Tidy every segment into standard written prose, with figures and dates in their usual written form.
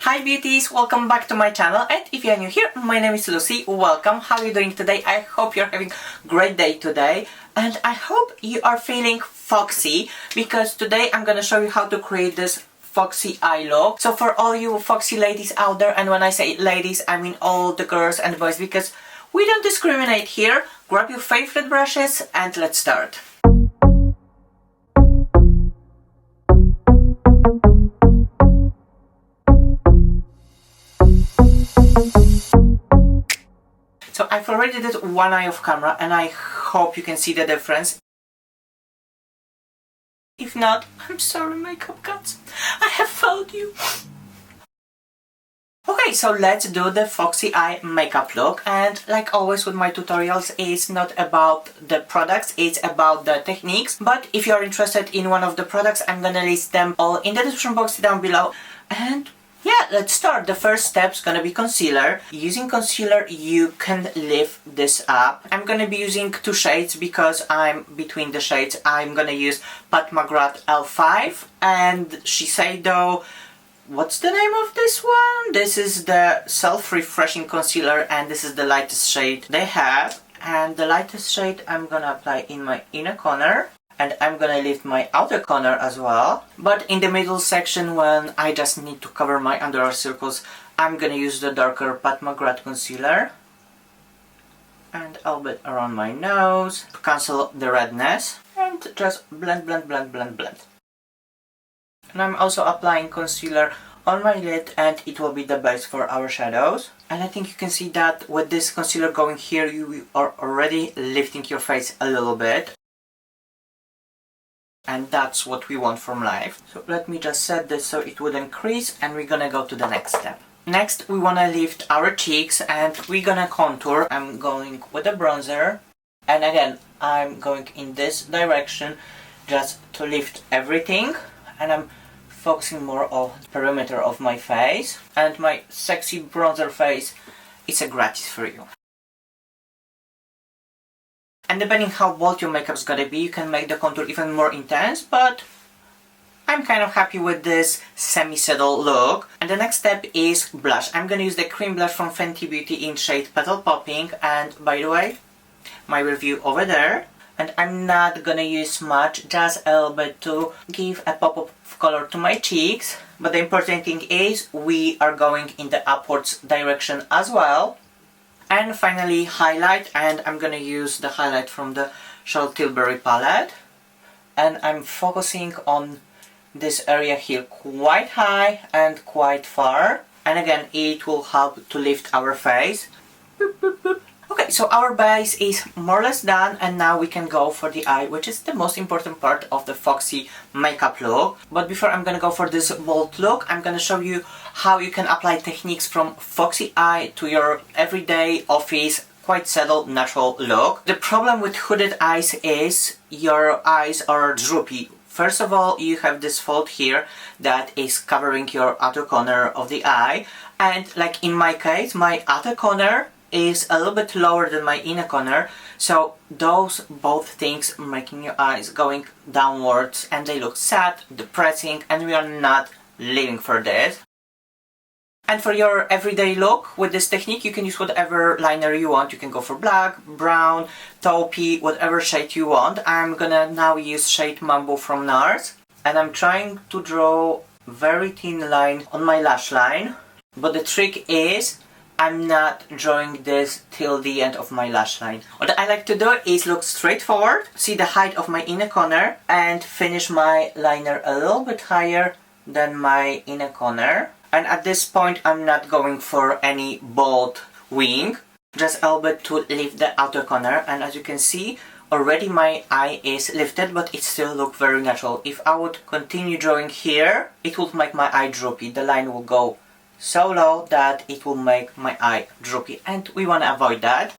Hi beauties, welcome back to my channel, and if you are new here, my name is Lucy. Welcome. How are you doing today? I hope you're having a great day today, and I hope you are feeling foxy, because today I'm gonna show you how to create this foxy eye look. So for all you foxy ladies out there, and when I say ladies I mean all the girls and boys, because we don't discriminate here, grab your favorite brushes and let's start. So I've already did one eye off camera and I hope you can see the difference. If not, I'm sorry makeup gods, I have failed you. Okay, so let's do the foxy eye makeup look, and like always with my tutorials, it's not about the products, it's about the techniques. But if you're interested in one of the products, I'm gonna list them all in the description box down below. And yeah, let's start. The first step's gonna be concealer. Using concealer, you can lift this up. I'm gonna be using two shades because I'm between the shades. I'm gonna use McGrath L5 and Shiseido. What's the name of this one? This is the self-refreshing concealer, and this is the lightest shade they have. And the lightest shade I'm gonna apply in my inner corner. And I'm gonna lift my outer corner as well. But in the middle section, when I just need to cover my under eye circles, I'm gonna use the darker McGrath concealer. And a little bit around my nose to cancel the redness. And just blend, blend, blend, blend, blend. And I'm also applying concealer on my lid, and it will be the base for our shadows. And I think you can see that with this concealer going here, you are already lifting your face a little bit. And that's what we want from life. So let me just set this so it wouldn't crease, and we're gonna go to the next step. Next we wanna lift our cheeks and we're gonna contour. I'm going with a bronzer, and again I'm going in this direction just to lift everything, and I'm focusing more on the perimeter of my face, and my sexy bronzer face is a gratis for you. And depending how bold your makeup's gonna be, you can make the contour even more intense, but I'm kind of happy with this semi-saddle look. And the next step is blush. I'm gonna use the cream blush from Fenty Beauty in shade Petal Popping, and by the way, my review over there. And I'm not gonna use much, just a little bit to give a pop of color to my cheeks. But the important thing is we are going in the upwards direction as well. And finally highlight, and I'm gonna use the highlight from the Tilbury palette, and I'm focusing on this area here quite high and quite far, and again it will help to lift our face. Boop, boop, boop. Okay, so our base is more or less done, and now we can go for the eye, which is the most important part of the foxy makeup look. But before I'm gonna go for this bold look, I'm gonna show you how you can apply techniques from foxy eye to your everyday office, quite settled, natural look. The problem with hooded eyes is your eyes are droopy. First of all, you have this fold here that is covering your outer corner of the eye, and like in my case, my outer corner is a little bit lower than my inner corner, so those both things making your eyes going downwards, and they look sad, depressing, and we are not living for this. And for your everyday look with this technique, you can use whatever liner you want. You can go for black, brown, taupey, whatever shade you want. I'm gonna now use shade Mambo from NARS, and I'm trying to draw very thin line on my lash line, but the trick is I'm not drawing this till the end of my lash line. What I like to do is look straight forward, see the height of my inner corner, and finish my liner a little bit higher than my inner corner. And at this point I'm not going for any bold wing, just a little bit to lift the outer corner. And as you can see, already my eye is lifted, but it still looks very natural. If I would continue drawing here, it would make my eye droopy. The line will go so low that it will make my eye droopy, and we want to avoid that.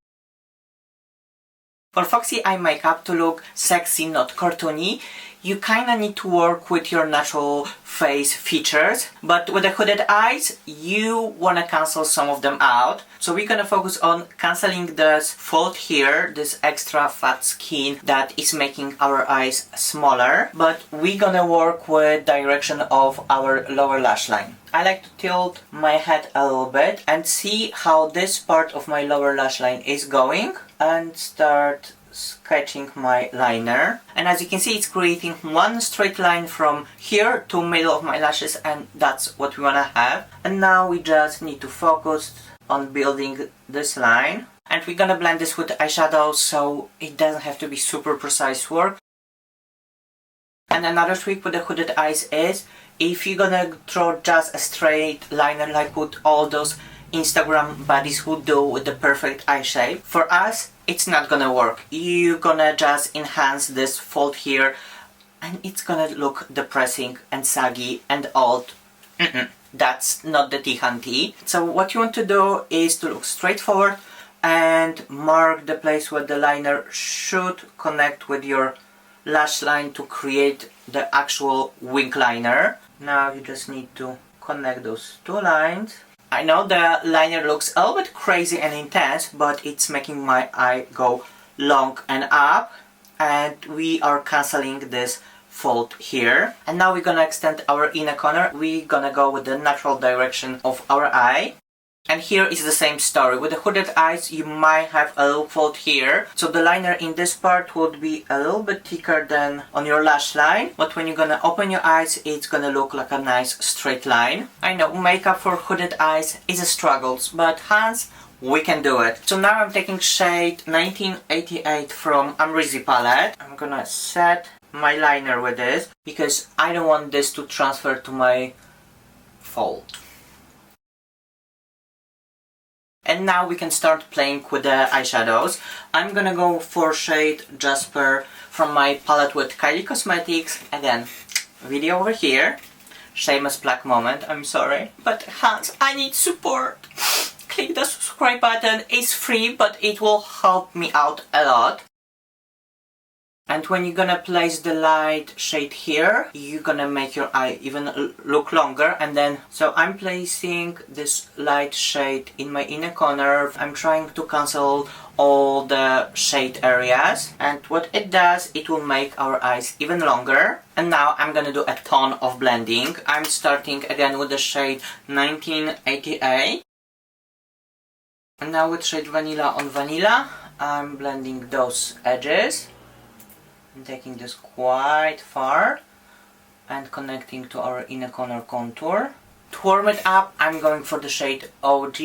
For foxy eye makeup to look sexy, not cartoony, you kinda need to work with your natural face features, but with the hooded eyes, you wanna cancel some of them out. So we're gonna focus on cancelling this fold here, this extra fat skin that is making our eyes smaller, but we're gonna work with direction of our lower lash line. I like to tilt my head a little bit and see how this part of my lower lash line is going and start sketching my liner. And as you can see, it's creating one straight line from here to middle of my lashes, and that's what we wanna have. And now we just need to focus on building this line. And we're gonna blend this with eyeshadow, so it doesn't have to be super precise work. And another trick with the hooded eyes is, if you're gonna draw just a straight liner like with all those Instagram buddies who do with the perfect eye shape, for us it's not gonna work. You're gonna just enhance this fold here and it's gonna look depressing and saggy and old. That's not the tea. So what you want to do is to look straight forward and mark the place where the liner should connect with your lash line to create the actual wing liner. Now you just need to connect those two lines. I know the liner looks a little bit crazy and intense, but it's making my eye go long and up, and we are cancelling this fold here. And now we're gonna extend our inner corner. We're gonna go with the natural direction of our eye. And here is the same story. With the hooded eyes, you might have a little fold here. So the liner in this part would be a little bit thicker than on your lash line. But when you're gonna open your eyes, it's gonna look like a nice straight line. I know makeup for hooded eyes is a struggle, but hands, we can do it. So now I'm taking shade 1988 from Amrezy palette. I'm gonna set my liner with this because I don't want this to transfer to my fold. And now we can start playing with the eyeshadows. I'm gonna go for shade Jasper from my palette with Kylie Cosmetics. Again, video over here. Shameless plug moment, I'm sorry. But hands, I need support. Click the subscribe button. It's free, but it will help me out a lot. And when you're gonna place the light shade here, you're gonna make your eye even look longer. And then, so I'm placing this light shade in my inner corner. I'm trying to cancel all the shade areas. And what it does, it will make our eyes even longer. And now I'm gonna do a ton of blending. I'm starting again with the shade 1988. And now with shade Vanilla on Vanilla, I'm blending those edges. I'm taking this quite far and connecting to our inner corner contour. To warm it up, I'm going for the shade OG.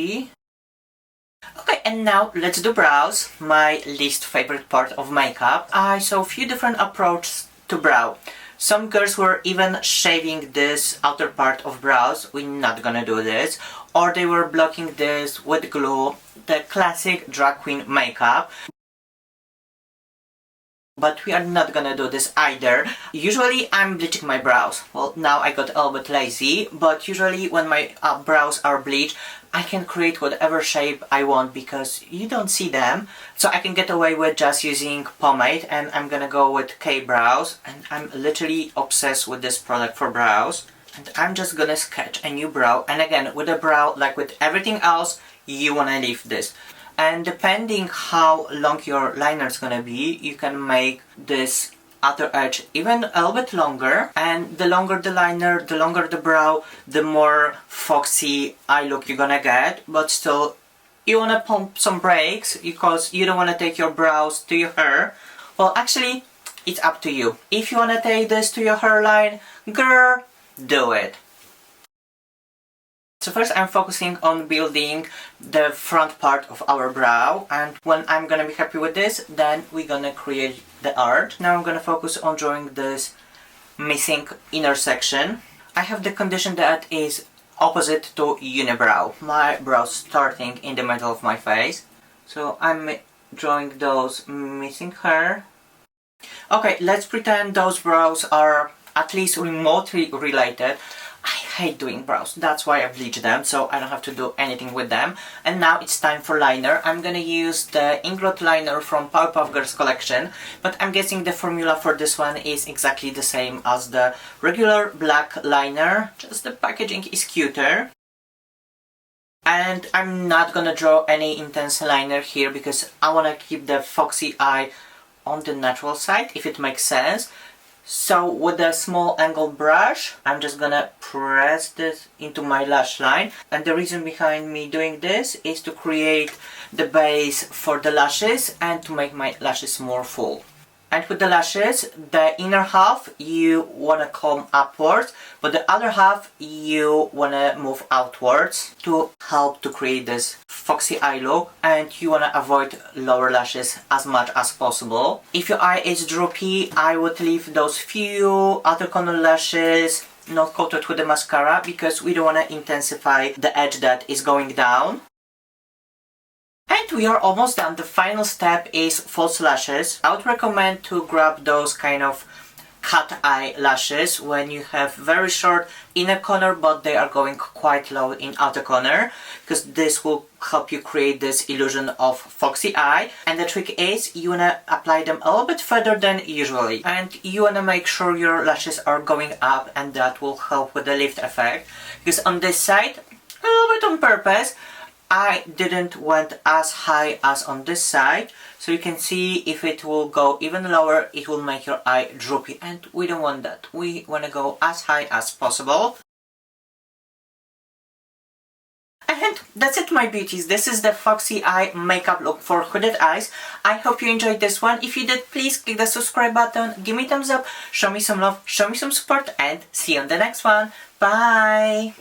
Okay, and now let's do brows, my least favorite part of makeup. I saw a few different approaches to brow. Some girls were even shaving this outer part of brows. We're not gonna do this. Or they were blocking this with glue, the classic drag queen makeup. But we are not gonna do this either. Usually I'm bleaching my brows. Well, now I got a little bit lazy, but usually when my brows are bleached, I can create whatever shape I want because you don't see them. So I can get away with just using pomade, and I'm gonna go with K-Brows, and I'm literally obsessed with this product for brows. And I'm just gonna sketch a new brow, and again, with a brow, like with everything else, you wanna leave this. And depending how long your liner is gonna be, you can make this outer edge even a little bit longer. And the longer the liner, the longer the brow, the more foxy eye look you're gonna get. But still, you wanna pump some brakes because you don't wanna take your brows to your hair. Well, actually, it's up to you. If you wanna take this to your hairline, girl, do it. So first I'm focusing on building the front part of our brow, and when I'm gonna be happy with this, then we're gonna create the art. Now I'm gonna focus on drawing this missing inner section. I have the condition that is opposite to unibrow. My brows starting in the middle of my face. So I'm drawing those missing hair. Okay, let's pretend those brows are at least remotely related. I hate doing brows, that's why I bleach them, so I don't have to do anything with them. And now it's time for liner. I'm gonna use the Inglot liner from Powerpuff Girls collection, but I'm guessing the formula for this one is exactly the same as the regular black liner, just the packaging is cuter. And I'm not gonna draw any intense liner here because I wanna keep the foxy eye on the natural side, if it makes sense. So with a small angle brush, I'm just gonna press this into my lash line. And the reason behind me doing this is to create the base for the lashes and to make my lashes more full. And with the lashes, the inner half you wanna comb upwards, but the other half you wanna move outwards to help to create this foxy eye look, and you wanna avoid lower lashes as much as possible. If your eye is droopy, I would leave those few outer corner lashes not coated with the mascara because we don't wanna intensify the edge that is going down. And we are almost done. The final step is false lashes. I would recommend to grab those kind of cat eye lashes when you have very short inner corner but they are going quite low in outer corner, because this will help you create this illusion of foxy eye. And the trick is you wanna apply them a little bit further than usually, and you wanna make sure your lashes are going up, and that will help with the lift effect. Because on this side, a little bit on purpose, I didn't went as high as on this side, so you can see if it will go even lower, it will make your eye droopy, and we don't want that. We want to go as high as possible. And that's it, my beauties. This is the foxy eye makeup look for hooded eyes. I hope you enjoyed this one. If you did, please click the subscribe button, give me a thumbs up, show me some love, show me some support, and see you on the next one. Bye!